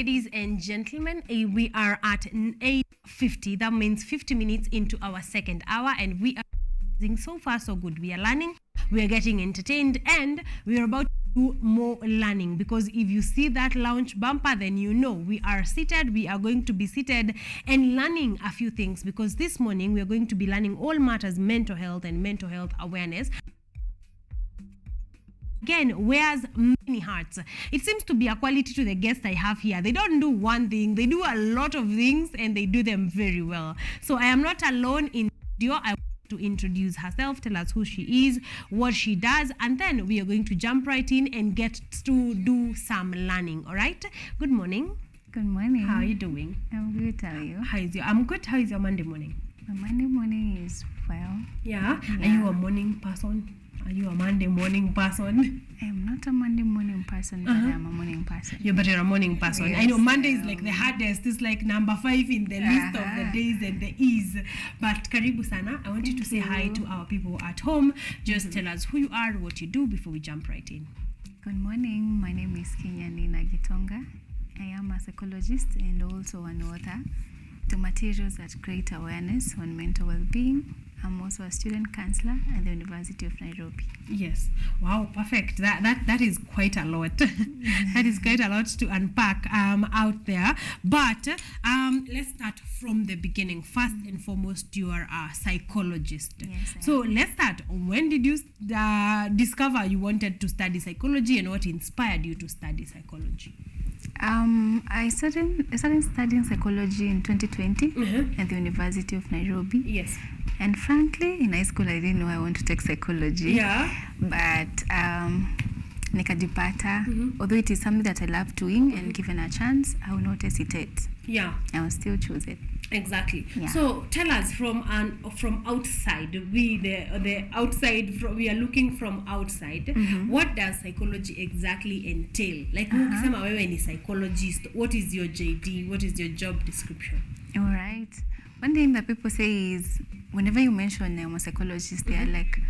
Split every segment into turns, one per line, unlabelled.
ladies and gentlemen, we are at 8:50. That means 50 minutes into our second hour, and we are doing so far so good. We are learning, we are getting entertained, and we are about to do more learning, because if you see that launch bumper, then you know we are seated. We are going to be seated and learning a few things, because this morning we are going to be learning all matters mental health and mental health awareness. Again, wears many hats. It seems to be a quality to the guests I have here. They don't do one thing, they do a lot of things, and they do them very well. So I am not alone in the studio. I want to introduce herself, tell us who she is, what she does, and then we are going to jump right in and get to do some learning. All right? Good morning.
Good morning.
How are you doing?
I'm good. How are you?
I'm good. How is your Monday morning?
My Monday morning is well.
Yeah? Are you a morning person? Are you a Monday morning person?
I am not a Monday morning person, but I'm a morning person.
Yeah, but you're a morning person.
Yes,
I know Monday is like the hardest. It's like number 5 in the list of the days and the ease. But karibu sana. I want you to say hi to our people at home. Just tell us who you are, what you do before we jump right in.
Good morning. My name is Kenyani Gitonga. I am a psychologist and also an author to materials that create awareness on mental well-being. I'm also a student counselor at the University of Nairobi.
Yes. Wow, perfect. That is quite a lot. That is quite a lot to unpack out there. But let's start from the beginning. First and foremost, you are a psychologist.
Yes,
so let's start. When did you discover you wanted to study psychology, and what inspired you to study psychology?
I started studying psychology in 2020 at the University of Nairobi.
Yes.
And frankly, in high school, I didn't know I want to take psychology.
Yeah.
But nikajipata, although it is something that I love doing, and given a chance, I will not hesitate.
Yeah.
I will still choose it.
Exactly.
Yeah.
So tell us from outside. The outside. We are looking from outside. What does psychology exactly entail? Like, ukisema wewe ni psychologist, what is your JD? What is your job description?
All right. One thing that people say is, whenever you mention I'm a psychologist, they are like,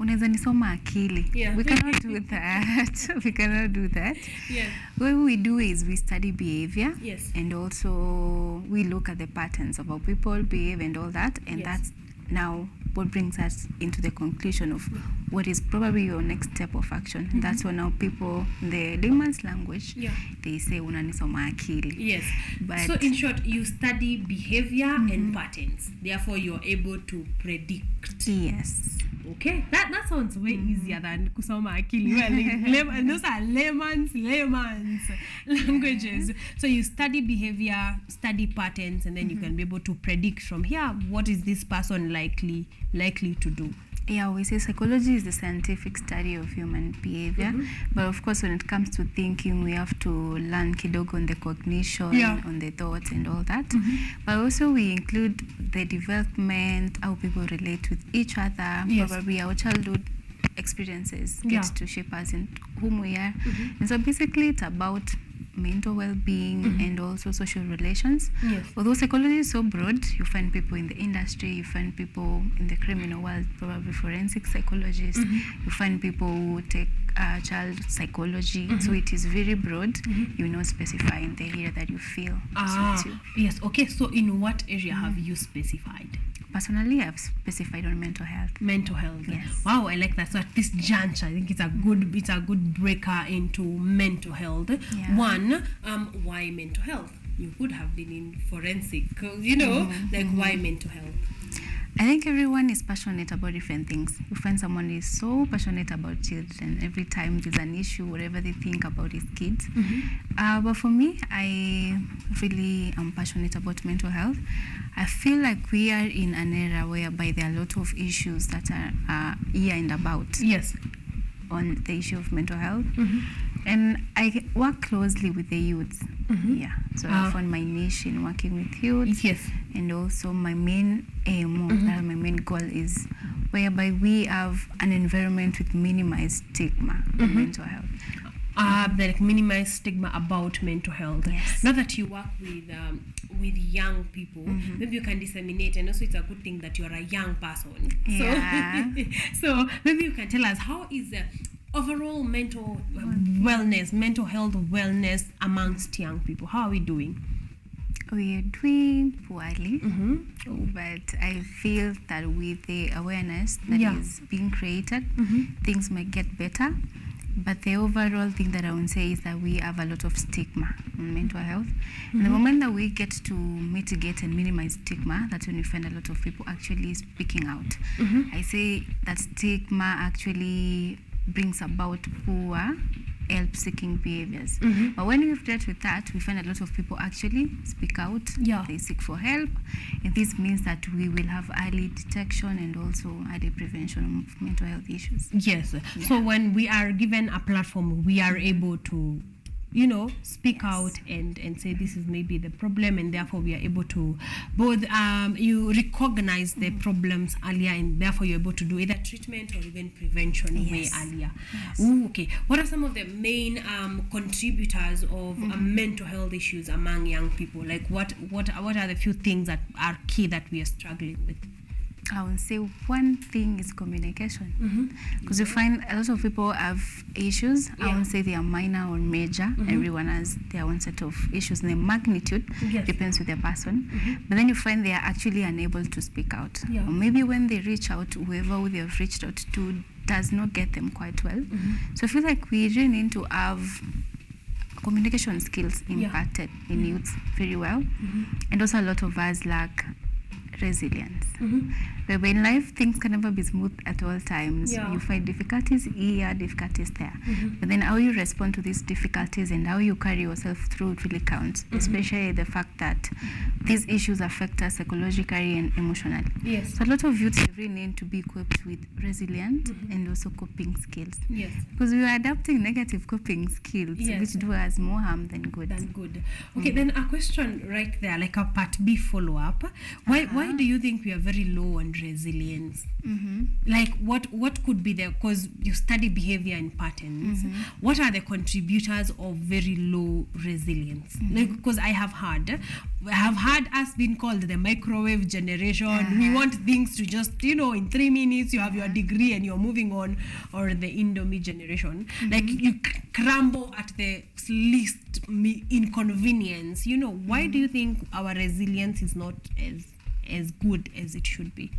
unaweza nisoma akili.
Yeah.
We cannot do that. We cannot do that.
Yeah.
What we do is we study behavior.
Yes.
And also we look at the patterns of how people behave and all that. And that's now what brings us into the conclusion of what is probably your next step of action. And that's when now people, in the layman's language, they say unanisoma akili.
Yes.
But
so in short, you study behavior and patterns. Therefore, you're able to predict.
yes.
Okay, that sounds way easier than kusoma akili. Well, those are layman's languages. So you study behavior, study patterns, and then you can be able to predict from here, what is this person likely to do.
Yeah, we say psychology is the scientific study of human behavior. But of course, when it comes to thinking, we have to learn kidogo on the cognition, on the thoughts and all that. But also we include the development, how people relate with each other, probably our childhood experiences get to shape us in whom we are. And so basically it's about mental well-being and also social relations. Yes. Although psychology is so broad, you find people in the industry, you find people in the criminal world, probably forensic psychologists, you find people who take child psychology. So it is very broad. You're not specifying the area that you feel suits you.
Yes. Okay. So in what area have you specified?
Personally, I've specified on mental health.
Mental health.
Yes.
Wow, I like that. So at this juncture, I think it's a good breaker into mental health.
Yeah.
One, why mental health? You could have been in forensic, like why mental health?
I think everyone is passionate about different things. You find someone is so passionate about children. Every time there's an issue, whatever they think about his kids. But for me, I really am passionate about mental health. I feel like we are in an era whereby there are a lot of issues that are here and about.
Yes.
On the issue of mental health. And I work closely with the youth. Yeah. So I found my niche in working with youth.
Yes.
And also my main aim, my main goal is whereby we have an environment with minimized stigma on mental health.
Like minimize stigma about mental health.
Yes.
Now that you work with young people, maybe you can disseminate, and also it's a good thing that you're a young person.
Yeah.
So maybe you can tell us how is overall mental wellness, mental health wellness amongst young people? How are we doing?
We are doing poorly, but I feel that with the awareness that is being created, things might get better. But the overall thing that I would say is that we have a lot of stigma on mental health. And the moment that we get to mitigate and minimize stigma, that's when we find a lot of people actually speaking out. I say that stigma actually brings about poor help-seeking behaviors. But when we've dealt with that, we find a lot of people actually speak out. They seek for help, and this means that we will have early detection and also early prevention of mental health issues.
Yes. So when we are given a platform, we are able to, you know, speak out and say this is maybe the problem, and therefore we are able to both you recognize the problems earlier, and therefore you're able to do either treatment or even prevention way earlier. Ooh, okay. What are some of the main contributors of mental health issues among young people? Like what are the few things that are key that we are struggling with?
I would say one thing is communication, because you find a lot of people have issues. I won't say they are minor or major. Everyone has their own set of issues, and the magnitude depends with the person. But then you find they are actually unable to speak out, or maybe when they reach out, whoever they have reached out to does not get them quite well. So I feel like we really need to have communication skills imparted in youth very well, and also a lot of us lack resilience. But when life, things can never be smooth at all times. You find difficulties here, difficulties there. But then how you respond to these difficulties and how you carry yourself through it really counts, especially the fact that these issues affect us psychologically and emotionally. So a lot of youths really need to be equipped with resilient and also coping skills. Because we are adapting negative coping skills, which do us more harm than good.
Okay, then a question right there, like a part B follow-up. Why do you think we are very low on resilience? Like what could be there? Because you study behavior and patterns. What are the contributors of very low resilience? Like, because I have heard us being called the microwave generation. We want things to just, you know, in 3 minutes you have your degree and you're moving on, or the Indomie generation. Like you crumble at the least inconvenience. You know, why do you think our resilience is not as good as it should be?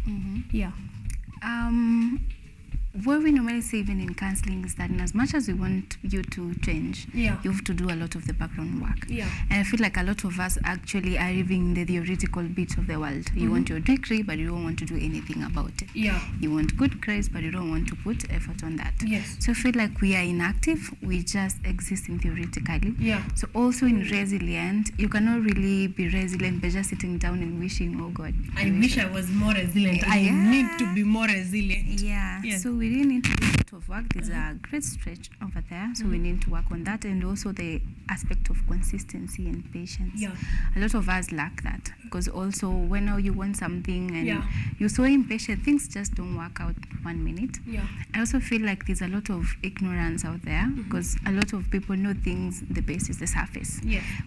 What we normally say even in counseling is that in as much as we want you to change, you have to do a lot of the background work. And I feel like a lot of us actually are living the theoretical bit of the world. You want your degree, but you don't want to do anything about it. You want good grades, but you don't want to put effort on that. So I feel like we are inactive. We just existing theoretically. So also in resilient, you cannot really be resilient by just sitting down and wishing, oh God,
I wish I was more resilient. I need to be more resilient.
So we really need to do a lot of work. There's a great stretch over there, so we need to work on that, and also the aspect of consistency and patience. A lot of us lack that, because also when now you want something and you're so impatient, things just don't work out 1 minute. I also feel like there's a lot of ignorance out there, because a lot of people know things, the base is the surface.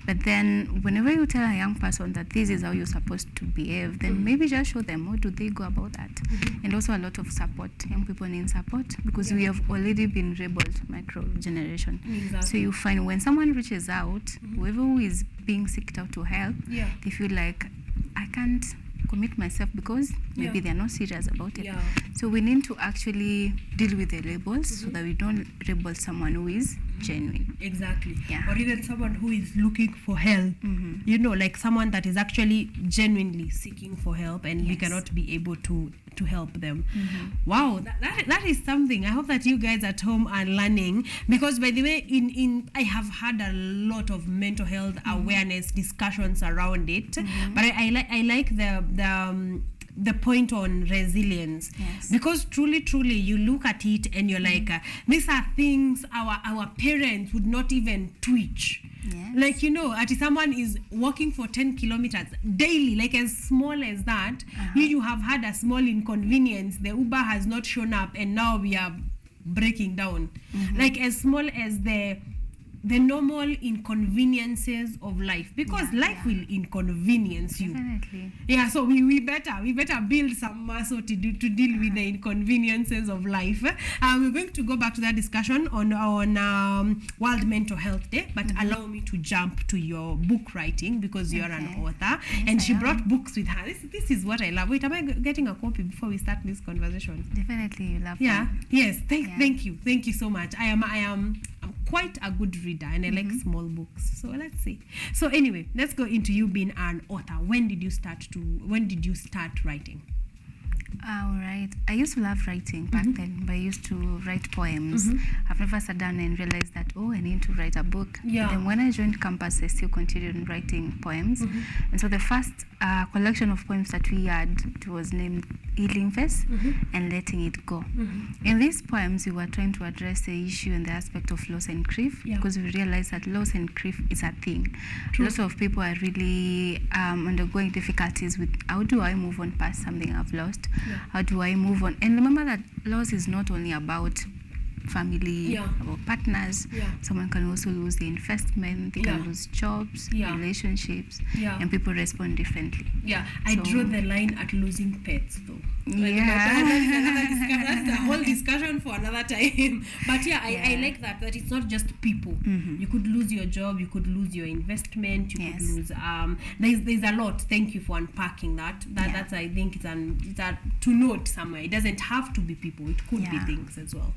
But then whenever you tell a young person that this is how you're supposed to behave, then maybe just show them how do they go about that. And also a lot of support. Young people need support, because we have already been labeled micro generation. So you find when someone reaches out, whoever who is being seeked out to help, they feel like I can't commit myself because maybe they're not serious about it. So we need to actually deal with the labels so that we don't label someone who is genuine.
Or even someone who is looking for help. You know, like someone that is actually genuinely seeking for help, and we cannot be able to help them. Wow, that is something. I hope that you guys at home are learning, because by the way, I have had a lot of mental health awareness discussions around it, but I like the point on resilience, because truly you look at it and you're like, these are things our parents would not even twitch. Like, you know, at someone is walking for 10 kilometers daily, like as small as that, you have had a small inconvenience, the Uber has not shown up, and now we are breaking down. Like as small as the the normal inconveniences of life, because life will inconvenience you.
Definitely.
Yeah, so we better build some muscle to deal with the inconveniences of life. We're going to go back to that discussion on World Mental Health Day, but allow me to jump to your book writing, because you're an author.
Yes,
And she
I am.
brought books with her. This is what I love. Wait, am I getting a copy before we start this conversation?
Definitely, you love
Yeah.
them.
Yes. Thank you so much. I'm quite a good reader, and I like small books. So let's see. So anyway, let's go into you being an author. When did you start writing?
All right. I used to love writing back then, but I used to write poems. I've never sat down and realized that, I need to write a book.
Yeah.
Then when I joined campus, I still continued writing poems. And so the first collection of poems that we had, it was named Healing Face and Letting It Go. In these poems, we were trying to address the issue and the aspect of loss and grief, because we realized that loss and grief is a thing. Lots of people are really undergoing difficulties with, how do I move on past something I've lost? How do I move on? And remember that loss is not only about family, about partners. Someone can also lose the investment, they can lose jobs, relationships, and people respond differently.
I draw the line at losing pets, though. That's a whole discussion for another time. But I like that it's not just people. You could lose your job, you could lose your investment, you could lose there's a lot. Thank you for unpacking that. That's, I think it's a to note somewhere. It doesn't have to be people, it could be things as well.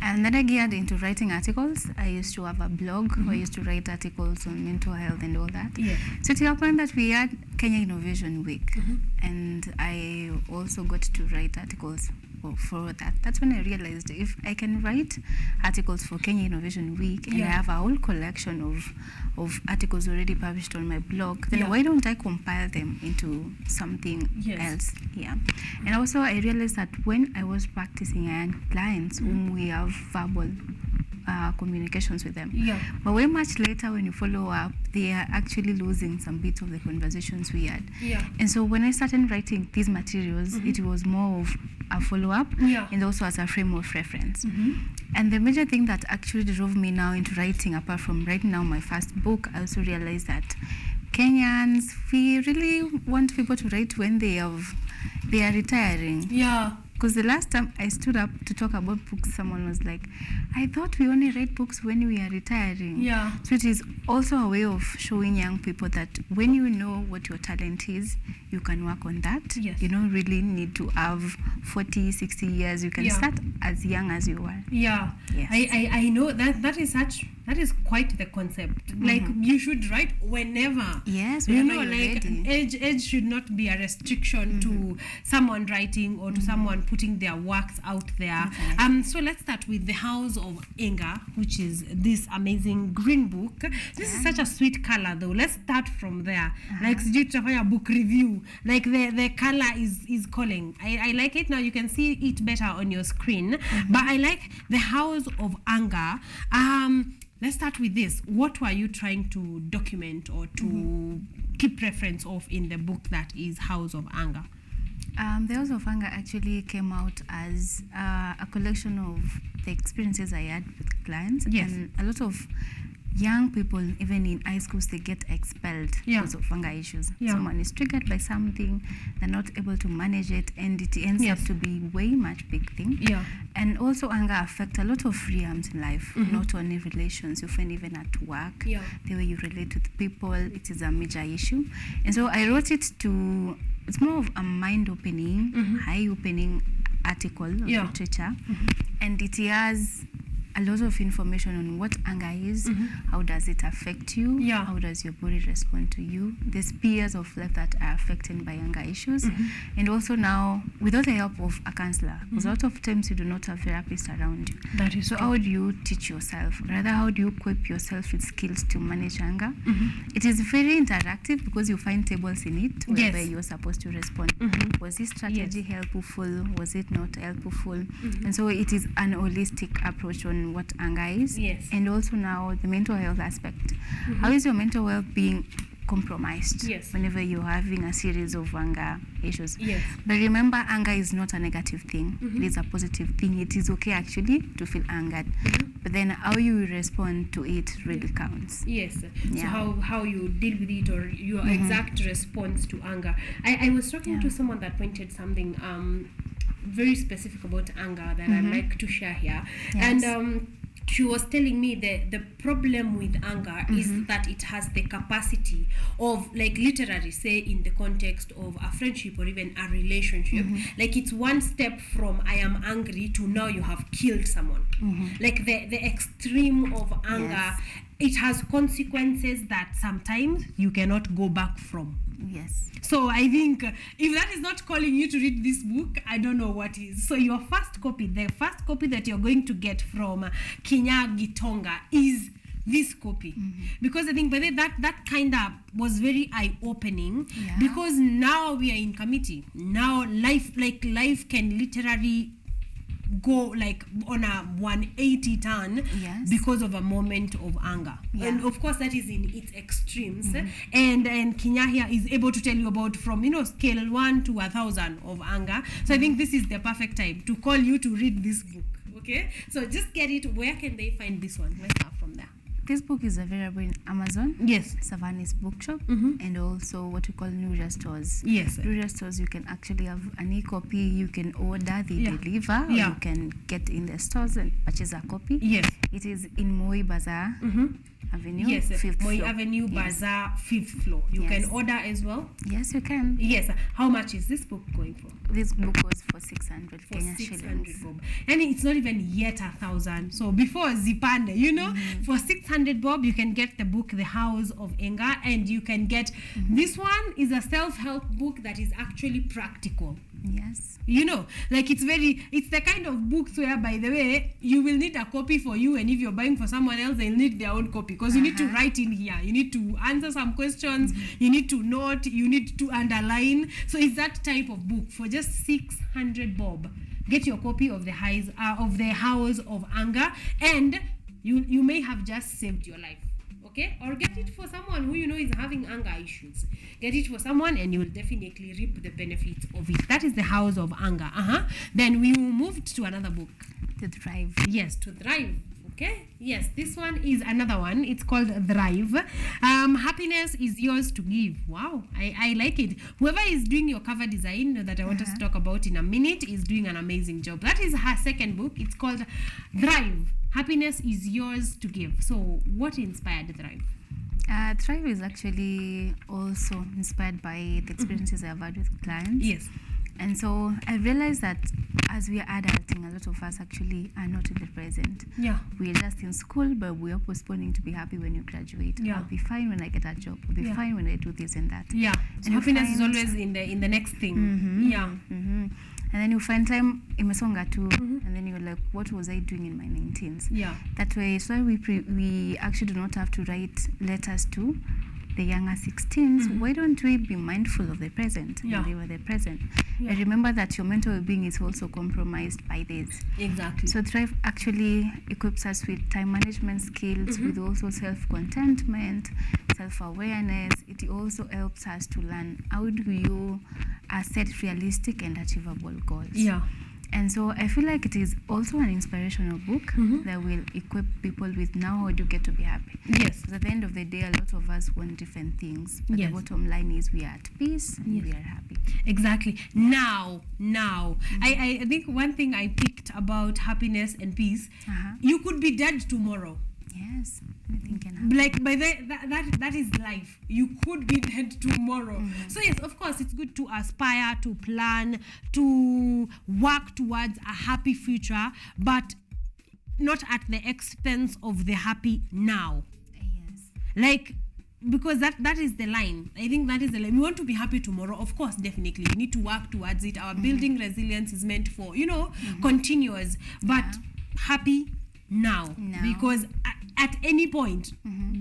And then I geared into writing articles. I used to have a blog where I used to write articles on mental health and all that. So to the point that we had Kenya Innovation Week, and I also got to write articles for that. That's when I realized, if I can write articles for Kenya Innovation Week, and I have a whole collection of articles already published on my blog, then why don't I compile them into something else? And also I realized that when I was practicing, I had clients whom we have verbal communications with them. But way much later, when you follow up, they are actually losing some bits of the conversations we had. And so when I started writing these materials, it was more of a follow-up and also as a frame of reference. And the major thing that actually drove me now into writing, apart from writing now my first book, I also realized that Kenyans, we really want people to write when they are retiring. Because the last time I stood up to talk about books, someone was like, I thought we only write books when we are retiring. So it is also a way of showing young people that when you know what your talent is, you can work on that. You don't really need to have 40, 60 years. You can start as young as you are. I know that is quite the concept. Like, you should write whenever. Yes,
you
whenever
know,
you're
like
ready.
age should not be a restriction to someone writing or to someone putting their works out there. So let's start with The House of Anger, which is this amazing green book. This is such a sweet color, though. Let's start from there. Like, a book review. Like, the color is calling. I like it. Now you can see it better on your screen. But I like The House of Anger. Let's start with this. What were you trying to document or to keep reference of in the book that is House of Anger?
The House of Anger actually came out as a collection of the experiences I had with clients. And a lot of young people, even in high schools, they get expelled because of anger issues. Someone is triggered by something, they're not able to manage it, and it ends up to be way much big thing. And also anger affects a lot of realms in life, not only relations. You find even at work, the way you relate with people, it is a major issue. And so I wrote it to, it's more of a mind-opening, eye-opening article of literature, and it has a lot of information on what anger is, how does it affect you, how does your body respond to you, the spheres of life that are affected by anger issues, and also now, without the help of a counselor, because a lot of times you do not have therapists around you.
That is
so
true.
How do you teach yourself? Rather, how do you equip yourself with skills to manage anger? It is very interactive because you find tables in it where you're supposed to respond. Was this strategy helpful? Was it not helpful? And so it is an holistic approach on what anger is, and also now the mental health aspect. How is your mental well-being compromised
Yes.
whenever you're having a series of anger issues.
Yes.
But remember, anger is not a negative thing. It is a positive thing. It is okay actually to feel angered. But then how you respond to it really counts.
Yes.
Yeah.
So how you deal with it, or your exact response to anger. I was talking to someone that pointed something very specific about anger that I'd like to share here.
Yes.
And she was telling me that the problem with anger is that it has the capacity of, like, literally, say in the context of a friendship or even a relationship, like it's one step from I am angry to now you have killed someone. Like the extreme of anger,
Yes.
it has consequences that sometimes you cannot go back from.
Yes.
So I think if that is not calling you to read this book, I don't know what is. So your first copy, the first copy that you're going to get from Kinya Gitonga is this copy. Because I think by that kind of was very eye-opening, because now we are in committee. Now life can literally go like on a 180 turn because of a moment of anger. And of course that is in its extremes. And Kinya here is able to tell you about from scale 1 to 1,000 of anger. So I think this is the perfect time to call you to read this book. Okay, so just get it. Where can they find this one? Let's start from there.
This book is available in Amazon, Savannah's bookshop, and also what we call Nuria stores.
Yes.
Nuria stores, you can actually have an e-copy, you can order, they deliver, or you can get in the stores and purchase a copy.
Yes.
It is in Moi Bazaar Avenue,
yes,
5th
Moi
floor.
Avenue, Bazaar, 5th floor. You can order as well.
Yes, you can.
Yes. How much is this book going for?
This book was for 600
For
Kenya
600
shillings.
bob. And it's not even yet 1,000. So before Zipande, for 600 bob, you can get the book, The House of Anger, and you can get, this one is a self-help book that is actually practical.
Yes.
Like it's the kind of books where, by the way, you will need a copy for you, and if you're buying for someone else, they'll need their own copy, because you need to write in here, you need to answer some questions, you need to note, you need to underline. So it's that type of book for just 600 bob. Get your copy of the House of Anger, and you may have just saved your life. Okay, or get it for someone who is having anger issues. Get it for someone, and you will definitely reap the benefits of it. That is The House of Anger. Then we moved to another book.
To Thrive.
Yes, To Thrive. Okay. Yes, this one is another one. It's called Thrive. Happiness is yours to give. Wow, I like it. Whoever is doing your cover design that I want us to talk about in a minute is doing an amazing job. That is her second book. It's called Thrive. Happiness is yours to give. So what inspired Thrive?
Thrive is actually also inspired by the experiences I've had with clients.
Yes.
And so I realized that as we are adulting, a lot of us actually are not in the present.
Yeah.
We're just in school, but we are postponing to be happy when you graduate.
Yeah.
I'll be fine when I get a job. I'll be fine when I do this and that.
Yeah. So happiness is always in the next thing. Yeah.
And then you find time imesonga too, and then you're like, what was I doing in my 19s?
Yeah.
That way, so we actually do not have to write letters to the younger 16s. Why don't we be mindful of the present and live with the present? And remember that your mental well-being is also compromised by this.
Exactly.
So Thrive actually equips us with time management skills, with also self-contentment, self-awareness. It also helps us to learn how do you set realistic and achievable goals.
Yeah.
And so I feel like it is also an inspirational book that will equip people with now how do you get to be happy.
Yes.
Because at the end of the day, a lot of us want different things. But the bottom line is we are at peace and we are happy.
Exactly. Now. I think one thing I picked about happiness and peace, you could be dead tomorrow.
Yes, anything can happen.
Like by that is life. You could be dead tomorrow. So yes, of course, it's good to aspire, to plan, to work towards a happy future, but not at the expense of the happy now.
Yes.
Like, because that is the line. I think that is the line. We want to be happy tomorrow, of course, definitely. We need to work towards it. Our building resilience is meant for, continuous, but happy now. Because at any point.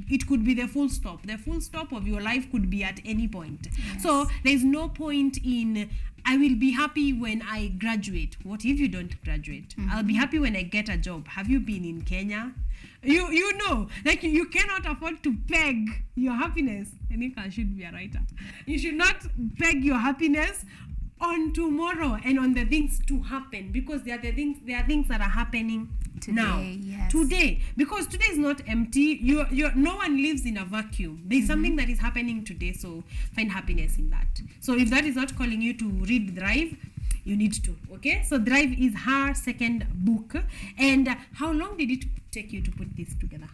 It could be the full stop. The full stop of your life could be at any point.
Yes.
So there's no point in, I will be happy when I graduate. What if you don't graduate? I'll be happy when I get a job. Have you been in Kenya? You know, like you cannot afford to peg your happiness. Anika should be a writer. You should not peg your happiness on tomorrow and on the things to happen, because there are things that are happening
Today,
now.
yes.
Today, because today is not empty. No one lives in a vacuum. There's something that is happening today, so find happiness in that. So if that is not calling you to read Drive, you need to. Okay, so Drive is her second book. And how long did it take you to put this together?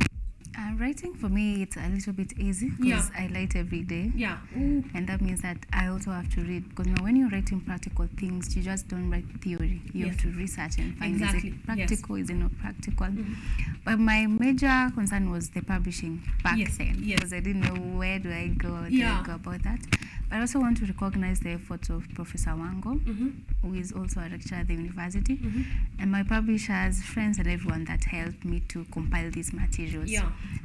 Writing for me, it's a little bit easy because I write every day.
Yeah. Ooh.
And that means that I also have to read, because when you're writing practical things, you just don't write theory. You have to research and find,
Exactly.
is it practical, is it not practical? But my major concern was the publishing back then, because I didn't know where do I go, I go about that. But I also want to recognize the efforts of Professor Wango, who is also a lecturer at the university, and my publishers, friends, and everyone that helped me to compile these materials.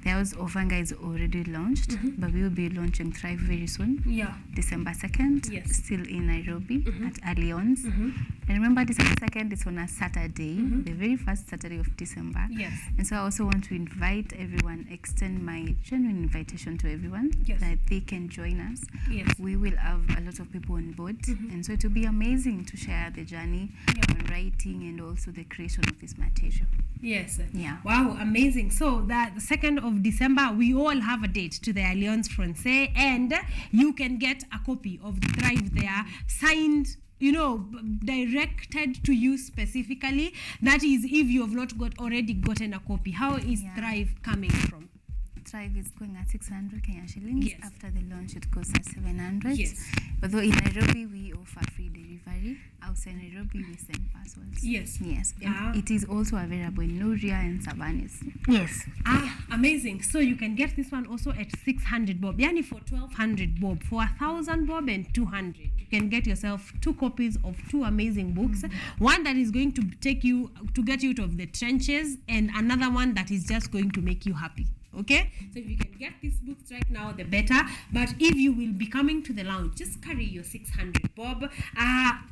The House of Anger is already launched, but we will be launching Thrive very soon. December 2nd, still in Nairobi at Allianz. And remember, December 2nd is on a Saturday, the very first Saturday of December. And so I also want to invite everyone, extend my genuine invitation to everyone that they can join us. We will have a lot of people on board, and so it will be amazing to share the journey on writing and also the creation of this material.
Wow, amazing. So that the 2nd of December, we all have a date to the Alliance Francaise, and you can get a copy of Thrive there, signed, directed to you specifically. That is, if you have not already gotten a copy. How is Thrive coming from?
Thrive is going at 600 Kenya shillings. After the launch, it goes at 700. Although in Nairobi, we offer free delivery. Outside Nairobi, we send parcels. And it is also available in Luria and Savanes.
Amazing. So you can get this one also at 600 bob. Yani for 1200 bob. For 1000 bob and 200. You can get yourself 2 copies of 2 amazing books. One that is going to get you out of the trenches, and another one that is just going to make you happy. Okay, so if you can get these books right now, the better. But if you will be coming to the lounge, just carry your 600 bob.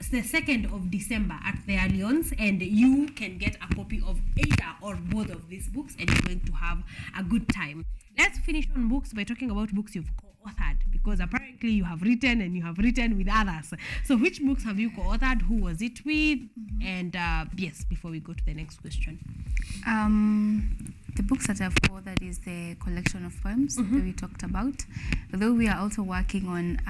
It's the 2nd of December at the Alliance, and you can get a copy of either or both of these books, and you're going to have a good time. Let's finish on books by talking about books you've co-authored, because apparently you have written and you have written with others. So which books have you co-authored? Who was it with? And yes, before we go to the next question.
The books that I've co-authored is the collection of poems that we talked about, although we are also working on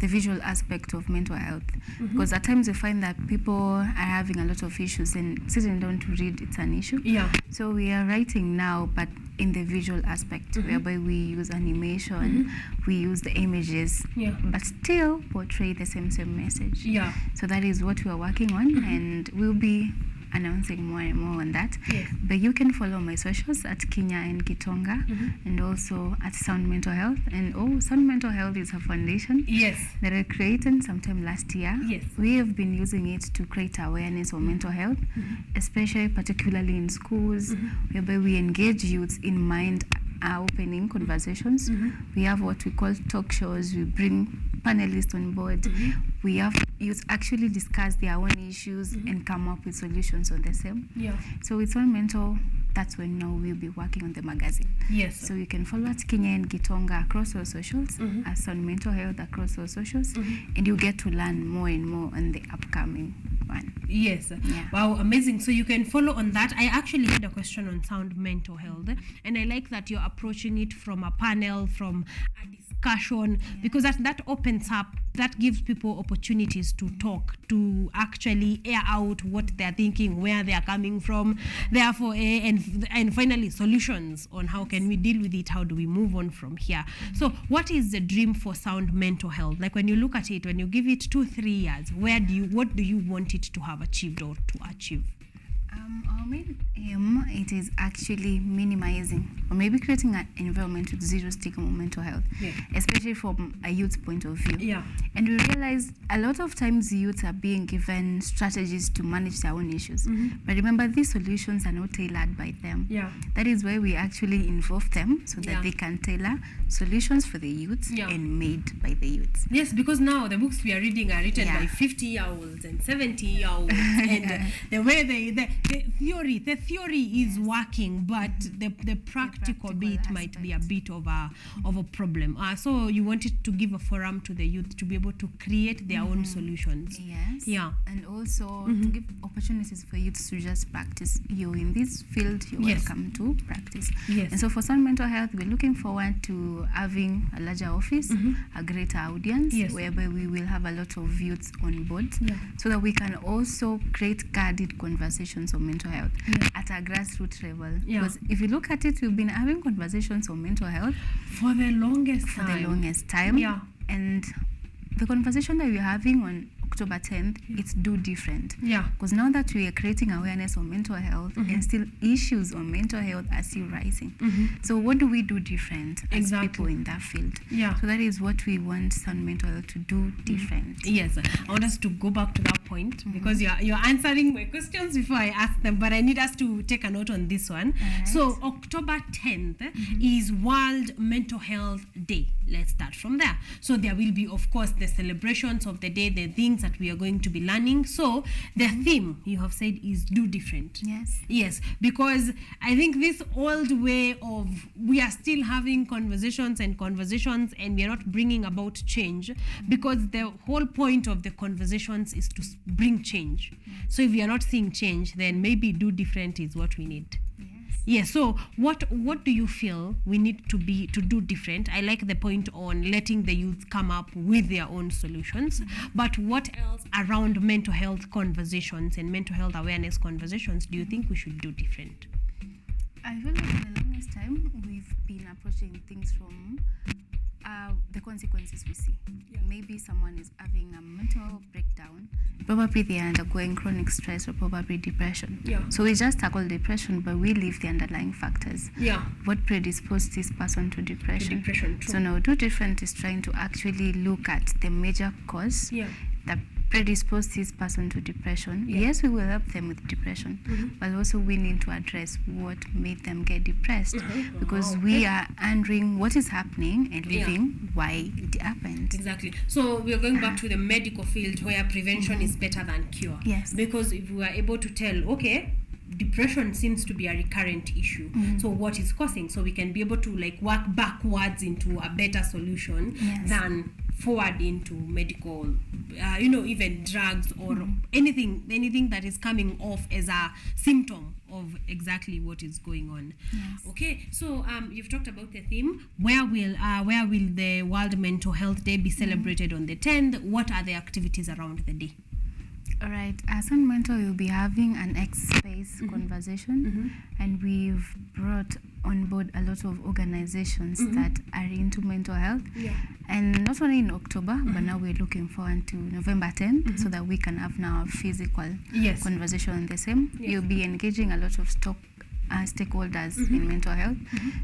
the visual aspect of mental health, because at times we find that people are having a lot of issues and sitting down to read, it's an issue. So we are writing now, but in the visual aspect, whereby we use animation, we use the images, but still portray the same message. So that is what we are working on, and we'll be announcing more and more on that. But you can follow my socials at Kenya and Gitonga, and also at Sound Mental Health. And Sound Mental Health is a foundation that I created sometime last year. We have been using it to create awareness of mental health, especially particularly in schools, whereby we engage youths in mind opening conversations. We have what we call talk shows. We bring panelists on board. We have youth actually discuss their own issues and come up with solutions on the same. So it's on mental. That's when now we'll be working on the magazine. So you can follow at Kenya and Gitonga across all socials, as on mental health across all socials, and you get to learn more and more on the upcoming one. Wow, amazing. So you can follow on that. I actually had a question on sound mental health, and I like that you're approaching it from a panel, from a discussion, because that opens up, that gives people opportunities to talk, to actually air out what they're thinking, where they're coming from, therefore, and finally solutions on how can we deal with it, how do we move on from here. So what is the dream for sound mental health? Like when you look at it, when you give it 2-3 years, what do you want it to have achieved or to achieve? Our main aim, it is actually minimizing or maybe creating an environment with zero stigma on mental health, especially from a youth point of view.
Yeah.
And we realize a lot of times youth are being given strategies to manage their own issues. But remember, these solutions are not tailored by them.
Yeah.
That is why we actually involve them so that they can tailor solutions for the youth and made by the youth.
Yes, because now the books we are reading are written by 50-year-olds and 70-year-olds, and the way the theory is working, but the practical bit might be a bit of a problem. So you wanted to give a forum to the youth to be able to create their own solutions.
Yes.
Yeah.
And also to give opportunities for youth to just practice. You're in this field, you're welcome to practice.
Yes.
And so for Sound Mental Health, we're looking forward to having a larger office, a greater audience, whereby we will have a lot of youths on board, so that we can also create guided conversations on mental health at a grassroots level. Because if you look at it, we've been having conversations on mental health
for the longest time.
Yeah. And the conversation that we're having on October 10th, it's do different.
Yeah.
Because now that we are creating awareness on mental health and still issues on mental health are still rising. So what do we do different as people in that field?
Yeah.
So that is what we want Sound Mental Health to do different.
Yes. I want us to go back to that point because you're answering my questions before I ask them, but I need us to take a note on this one. Right. So October 10th is World Mental Health Day. Let's start from there. So there will be, of course, the celebrations of the day, the things that we are going to be learning. So the theme you have said is do different. Yes, because I think this old way of we are still having conversations and we are not bringing about change, because the whole point of the conversations is to bring change. So if we are not seeing change, then maybe do different is what we need. Yes. So what do you feel we need to do different? I like the point on letting the youth come up with their own solutions. But what else around mental health conversations and mental health awareness conversations do you think we should do different?
I feel like for the longest time we've been approaching things from the consequences we see. Maybe someone is having a mental breakdown. Probably they are undergoing chronic stress or probably depression. So we just tackle depression, but we leave the underlying factors. What predisposed this person to depression? True. So now do different is trying to actually look at the major cause that predisposed this person to depression. Yes, we will help them with depression, but also we need to address what made them get depressed, because we are wondering what is happening and leaving why it happened.
Exactly. So we are going back to the medical field where prevention is better than cure.
Yes.
Because if we are able to tell, okay, depression seems to be a recurrent issue. So what is causing? So we can be able to like work backwards into a better solution than forward into medical, even drugs or anything that is coming off as a symptom of exactly what is going on. Okay, so you've talked about the theme. Where will the World Mental Health Day be celebrated on the 10th? What are the activities around the day?
All right, as on Mental, we'll be having an X-Space conversation, and we've brought on board a lot of organizations that are into mental health. And not only in October, but now we're looking forward to November 10th so that we can have now a physical conversation on the same. You'll be engaging a lot of stakeholders in mental health.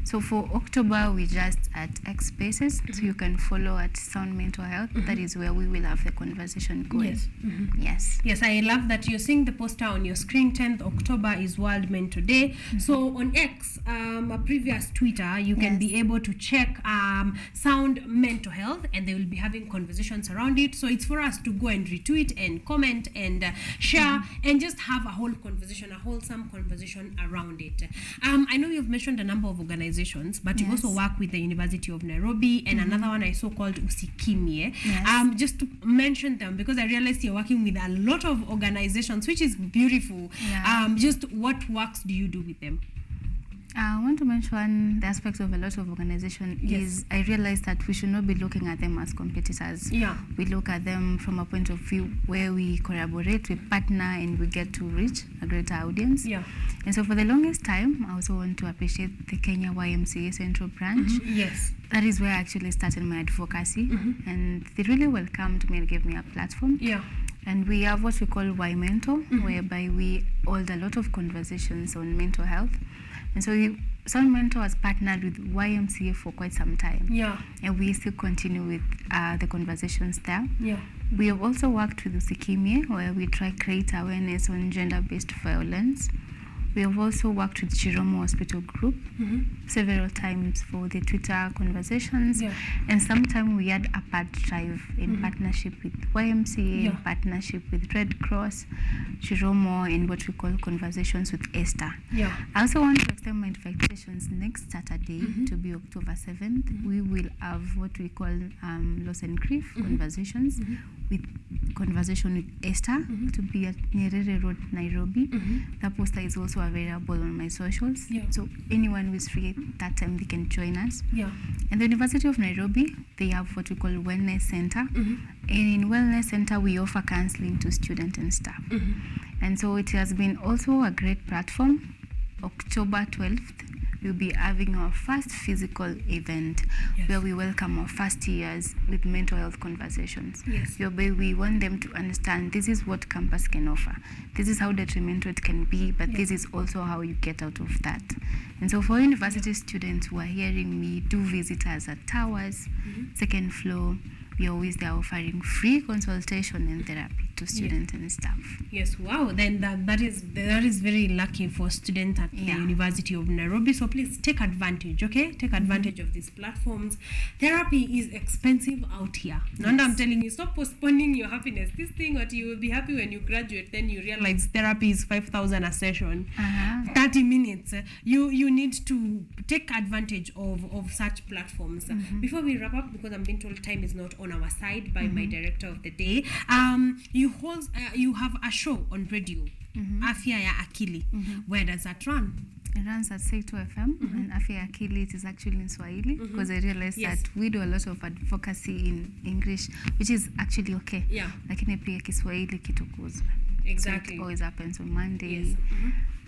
So for October, we just at X Spaces, so you can follow at Sound Mental Health. That is where we will have the conversation going.
Yes, I love that you're seeing the poster on your screen. 10th October is World Mental Day. So on X, a previous Twitter, you can be able to check Sound Mental Health, and they will be having conversations around it. So it's for us to go and retweet and comment and share and just have a whole conversation, a wholesome conversation around it. I know you've mentioned a number of organizations, but you also work with the University of Nairobi and another one I saw called Usikimie. Just to mention them, because I realized you're working with a lot of organizations, which is beautiful. Just what works do you do with them?
I want to mention the aspects of a lot of organizations is I realize that we should not be looking at them as competitors. We look at them from a point of view where we collaborate, we partner, and we get to reach a greater audience. And so for the longest time, I also want to appreciate the Kenya YMCA Central Branch. That is where I actually started my advocacy. And they really welcomed me and gave me a platform. And we have what we call Y Mentor, whereby we hold a lot of conversations on mental health. And so Sound Mentor has partnered with YMCA for quite some time.
Yeah.
And we still continue with the conversations there.
Yeah.
We have also worked with Usikimye, where we try to create awareness on gender-based violence. We have also worked with Chiromo Hospital Group several times for the Twitter conversations.
Yeah.
And sometimes we had a pad drive in partnership with YMCA, in partnership with Red Cross, Chiromo, and what we call Conversations with Esther.
Yeah.
I also want to extend my invitations next Saturday to be October 7th. We will have what we call Loss and Grief Conversations with Conversation with Esther to be at Nyerere Road, Nairobi. The poster is also available on my socials.
Yeah.
So anyone who is free at that time, they can join us.
Yeah.
And the University of Nairobi, they have what we call Wellness Center. And in Wellness Center, we offer counseling to students and staff. And so it has been also a great platform. October 12th, we'll be having our first physical event where we welcome our first years with mental health conversations. Whereby we want them to understand this is what campus can offer. This is how detrimental it can be, but this is also how you get out of that. And so for university students who are hearing me, do visit us at Towers, second floor. We are always there offering free consultation and therapy to students and staff.
Yes, wow. Then that is very lucky for students at the University of Nairobi. So please take advantage, okay? Take advantage of these platforms. Therapy is expensive out here. And I'm telling you, stop postponing your happiness. This thing that you will be happy when you graduate, then you realize therapy is 5,000 a session, 30 minutes. You need to take advantage of such platforms. Before we wrap up, because I'm being told time is not on our side by my director of the day, you have a show on radio, Afya ya Akili. Where does that run?
It runs at Saito FM, and Afya ya Akili, it is actually in Swahili, because I realized that we do a lot of advocacy in English, which is actually okay. Lakini pia Kiswahili kitukuzwe.
Exactly.
So it always happens on Monday.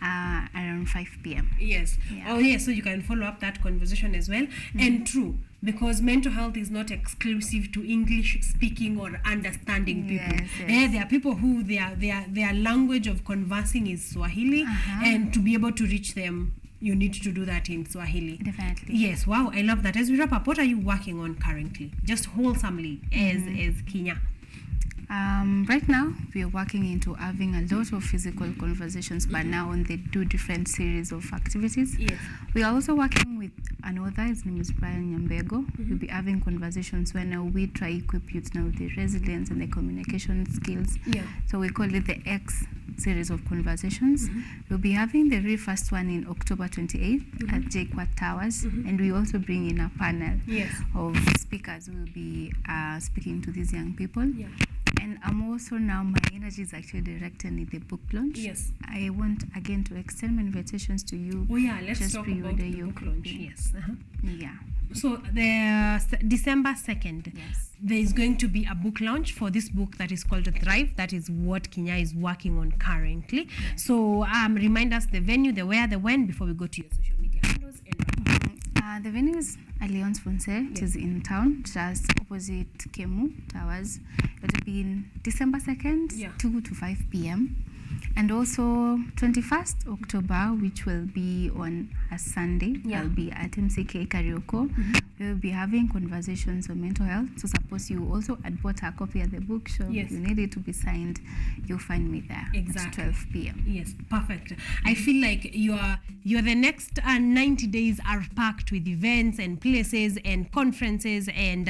Around 5 p.m.
Yes. Oh, yes. So you can follow up that conversation as well. And true, because mental health is not exclusive to English speaking or understanding people. There are people who their language of conversing is Swahili, and to be able to reach them, you need to do that in Swahili.
Definitely.
Yes. Wow. I love that. As we wrap up, what are you working on currently? Just wholesomely as Kenya.
Right now, we are working into having a lot of physical conversations, but now on the 2 different series of activities. We are also working with an author, his name is Brian Nyambego. We'll be having conversations where now we try to equip youth now with the resilience and the communication skills. So we call it the X series of conversations. We'll be having the very first one in October 28th at JQuat Towers, and we also bring in a panel of speakers who will be speaking to these young people. And I'm also now, my energy is actually directed in the book launch. I want again to extend my invitations to you.
Let's
just
talk about the book launch. So the December 2nd, there is going to be a book launch for this book that is called Thrive. That is what Kenya is working on currently. So remind us the venue, the where, the when before we go to your social media handles.
The venue is Alliance Fonse. It is in town, just opposite Kemu Towers. It will be in December 2nd, 2 to 5 p.m. And also 21st October, which will be on a Sunday, I'll be at MCK Karaoke. We'll be having conversations on mental health. So suppose you also had bought a copy of the book, so you need it to be signed, you'll find me there at 12 p.m.
Yes, perfect. I feel like you're the next 90 days are packed with events and places and conferences and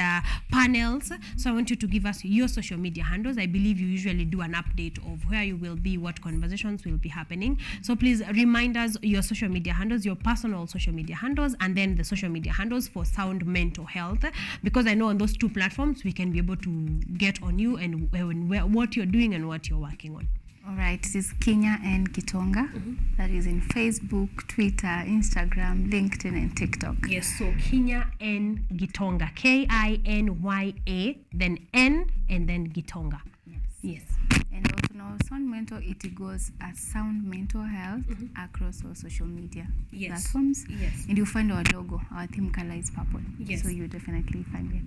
panels. So I want you to give us your social media handles. I believe you usually do an update of where you will be, what conversations will be happening. So please remind us your social media handles, your personal social media handles, and then the social media handles for Sound Mental Health, because I know on those 2 platforms we can be able to get on you and what you're doing and what you're working on.
All right, this is Kenya and Gitonga. That is in Facebook, Twitter, Instagram, LinkedIn, and TikTok.
Yes, so Kenya and Gitonga, Kinya, then N, and then Gitonga. Yes.
And also now Sound Mental mental, it goes as Sound Mental Health across all social media platforms.
Yes.
And you'll find our logo, our theme color is purple.
Yes.
So you definitely find it.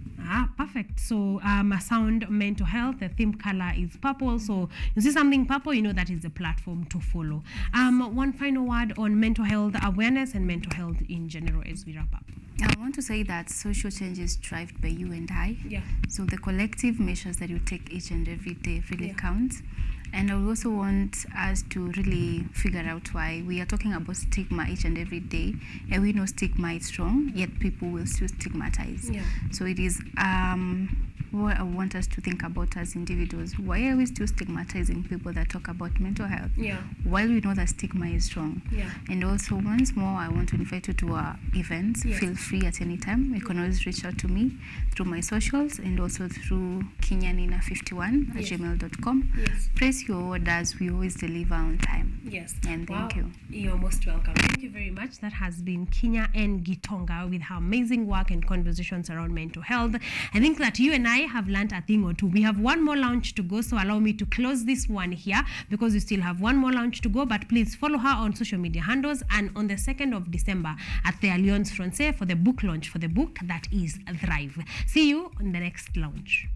Perfect. So a Sound Mental Health, the theme color is purple. So you see something purple, you know that is a platform to follow. One final word on mental health awareness and mental health in general as we wrap up.
I want to say that social change is driven by you and I.
Yeah.
So the collective measures that you take each and every day really counts. And I also want us to really figure out why we are talking about stigma each and every day, and we know stigma is strong, yet people will still stigmatize.
Yeah.
So it is what I want us to think about as individuals. Why are we still stigmatizing people that talk about mental health?
Yeah.
While we know that stigma is strong.
Yeah.
And also, once more, I want to invite you to our events.
Yes.
Feel free at any time. You can always reach out to me through my socials and also through kinyanina51@gmail.com.
Yes.
Place your orders. We always deliver on time.
Yes.
And thank you.
You're most welcome. Thank you very much. That has been Kinya N. Gitonga with her amazing work and conversations around mental health. I think that you and I have learned a thing or two. We have one more launch to go, so allow me to close this one here because we still have one more launch to go. But please follow her on social media handles, and on the 2nd of December at the Alliance Francais for the book launch for the book that is Thrive. See you on the next launch.